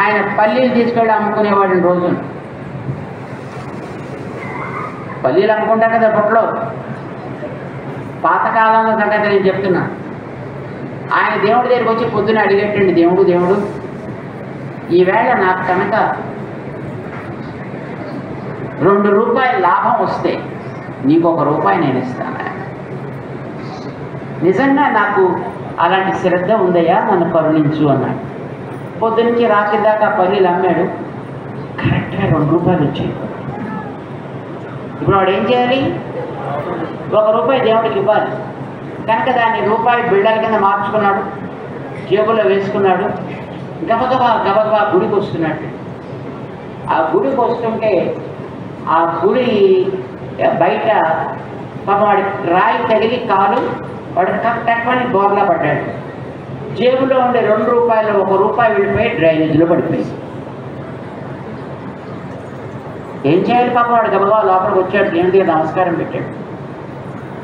ఆయన పల్లీలు తీసుకెళ్ళి అమ్ముకునేవాడిని రోజున. పల్లీలు అమ్ముకుంటారు కదా పొట్లో, పాతకాలంలో సంగతి నేను చెప్తున్నాను. ఆయన దేవుడి దగ్గరికి వచ్చి పొద్దున అడిగేటండి, దేవుడు ఈవేళ నాకు కనుక 2 రూపాయల లాభం వస్తే నీకు 1 రూపాయి నేను ఇస్తాను. నిజంగా నాకు అలాంటి శ్రద్ధ ఉందయ్యా, నన్ను కరుణించు అన్నాడు. పొద్దునుంచి రాత్రి దాకా పల్లీలు అమ్మాడు. కరెక్ట్గా 2 రూపాయలు వచ్చాయి. ఇప్పుడు వాడు ఏం చేయాలి? 1 రూపాయి దేవుడికి ఇవ్వాలి కనుక దాన్ని రూపాయి బిళ్ళల కింద మార్చుకున్నాడు, జేబులో వేసుకున్నాడు. గబగబా గుడికి వస్తున్నట్టు. ఆ గుడికి వస్తుంటే ఆ గుడి బయట పాప వాడి రాయి తగిలి కాలు వాడు కట్టని బోర్లా పడ్డాడు. జేబులో ఉండే 2 రూపాయలు 1 రూపాయి వెళ్ళిపోయి డ్రైనేజీలో పడిపోయింది. ఏం చేయాలి పాప? వాడు గబగబా లోపలికి వచ్చాడు, దేవుడికి నమస్కారం పెట్టాడు.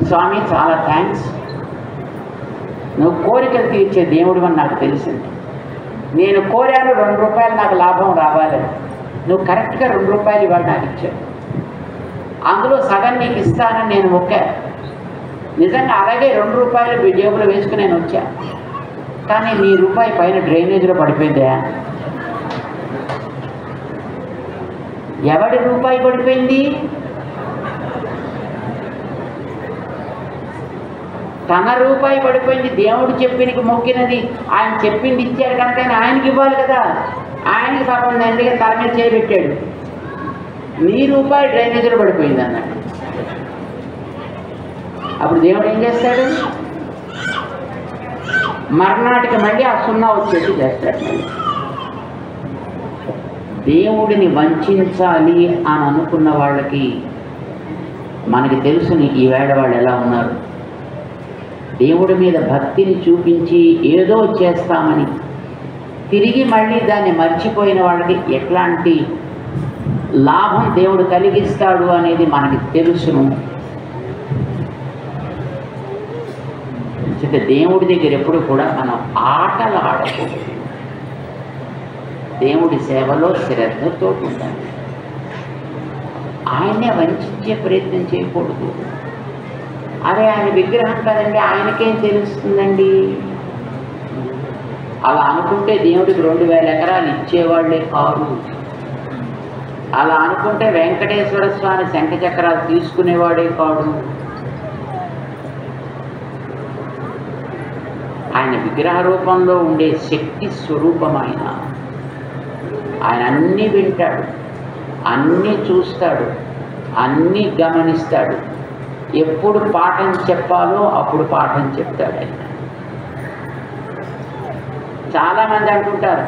స్వామి చాలా థ్యాంక్స్, నువ్వు కోరికలు తీర్చే దేవుడు అని నాకు తెలిసింది. నేను కోరాను 2 రూపాయలు నాకు లాభం రావాలి, నువ్వు కరెక్ట్గా 2 రూపాయలు ఇవాళ నాకు ఇచ్చావు. అందులో సగం నీకు ఇస్తానని నేను మొక్కాను. నిజంగా అలాగే 2 రూపాయలు జేబులో వేసుకుని నేను వచ్చా. కానీ నీ రూపాయి పైన డ్రైనేజీలో పడిపోయిందా? ఎవడి రూపాయి పడిపోయింది? తన రూపాయి పడిపోయింది. దేవుడు చెప్పినకి మొక్కినది, ఆయన చెప్పింది ఇచ్చాడు కనుక ఆయనకి ఇవ్వాలి కదా. ఆయనకి పాపం తండ్రిగా తల మీద చేయబెట్టాడు. నీ రూపాయి డ్రైనేజీలో పడిపోయింది అన్నాడు. అప్పుడు దేవుడు ఏం చేస్తాడు? మర్నాటికి మళ్ళీ ఆ 0 వచ్చేసి చేస్తాడు. దేవుడిని వంచాలి అని అనుకున్న వాళ్ళకి మనకి తెలుసుని ఈవేళ వాళ్ళు ఎలా ఉన్నారు. దేవుడి మీద భక్తిని చూపించి ఏదో చేస్తామని తిరిగి మళ్ళీ దాన్ని మర్చిపోయిన వాళ్ళకి ఎట్లాంటి లాభం దేవుడు కలిగిస్తాడు అనేది మనకి తెలుసును. దేవుడి దగ్గర ఎప్పుడు కూడా మనం ఆటలు ఆడకూడదు. దేవుడి సేవలో శ్రద్ధతో ఉండాలి. ఆయన్నే వంచే ప్రయత్నం చేయకూడదు. అరే ఆయన విగ్రహం కదండి, ఆయనకేం తెలుస్తుందండి. అలా అనుకుంటే దేవుడికి 2000 ఎకరాలు ఇచ్చేవాళ్లే కాదు. అలా అనుకుంటే వెంకటేశ్వర స్వామి శంఖ చక్రాలు తీసుకునేవాడే కాదు. ఆయన విగ్రహ రూపంలో ఉండే శక్తి స్వరూపమైన ఆయన అన్నీ వింటాడు, అన్నీ చూస్తాడు, అన్నీ గమనిస్తాడు. ఎప్పుడు పాఠం చెప్పాలో అప్పుడు పాఠం చెప్తాడు ఆయన. చాలామంది అంటుంటారు,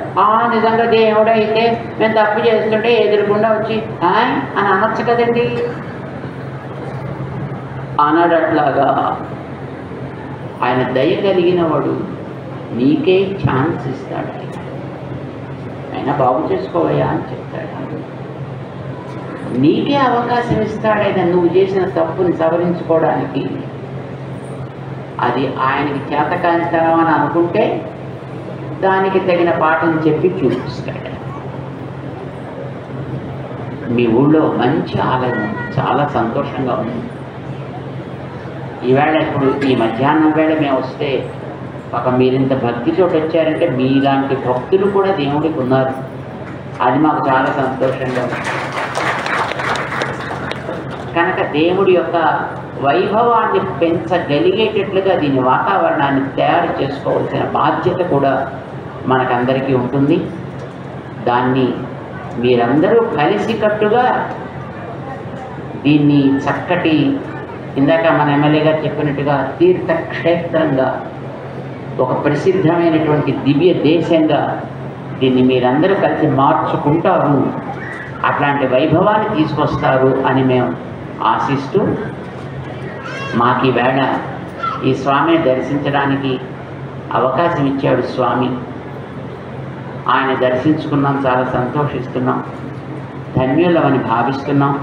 నిజంగా దేవుడైతే మేము తప్పు చేస్తుంటే ఎదురుకుండా వచ్చి అని అనొచ్చు కదండి. అనడట్లాగా ఆయన దయ కలిగిన వాడు నీకే ఛాన్స్ ఇస్తాడు. ఆయన బాగు చేసుకోవయ్యా అని చెప్తాడు. నీకే అవకాశం ఇస్తాడైనా నువ్వు చేసిన తప్పుని సవరించుకోవడానికి. అది ఆయనకి చేతకాంతనం అని అనుకుంటే దానికి తగిన పాఠం చెప్పి చూపిస్తాడు. మీ ఊళ్ళో మంచి ఆలయం చాలా సంతోషంగా ఉంది. ఈవేళ ఇప్పుడు ఈ మధ్యాహ్నం వేళ మేము వస్తే మీరింత భక్తితో వచ్చారంటే మీలాంటి భక్తులు కూడా దేవుడికి ఉన్నారు. అది మాకు చాలా సంతోషంగా ఉంది. కనుక దేవుడి యొక్క వైభవాన్ని పెంచగలిగేటట్లుగా దీని వాతావరణాన్ని తయారు చేసుకోవాల్సిన బాధ్యత కూడా మనకందరికీ ఉంటుంది. దాన్ని మీరందరూ కలిసికట్టుగా దీన్ని చక్కటి, ఇందాక మన ఎమ్మెల్యే గారు చెప్పినట్టుగా తీర్థక్షేత్రంగా, ఒక ప్రసిద్ధమైనటువంటి దివ్య దేశంగా దీన్ని మీరందరూ కలిసి మార్చుకుంటారు, అట్లాంటి వైభవాన్ని తీసుకొస్తారు అని మేము ఆశిస్తూ, మాకు ఈవేళ ఈ స్వామిని దర్శించడానికి అవకాశం ఇచ్చాడు స్వామి. ఆయన దర్శించుకున్నాం, చాలా సంతోషిస్తున్నాం, ధన్యులమని భావిస్తున్నాం.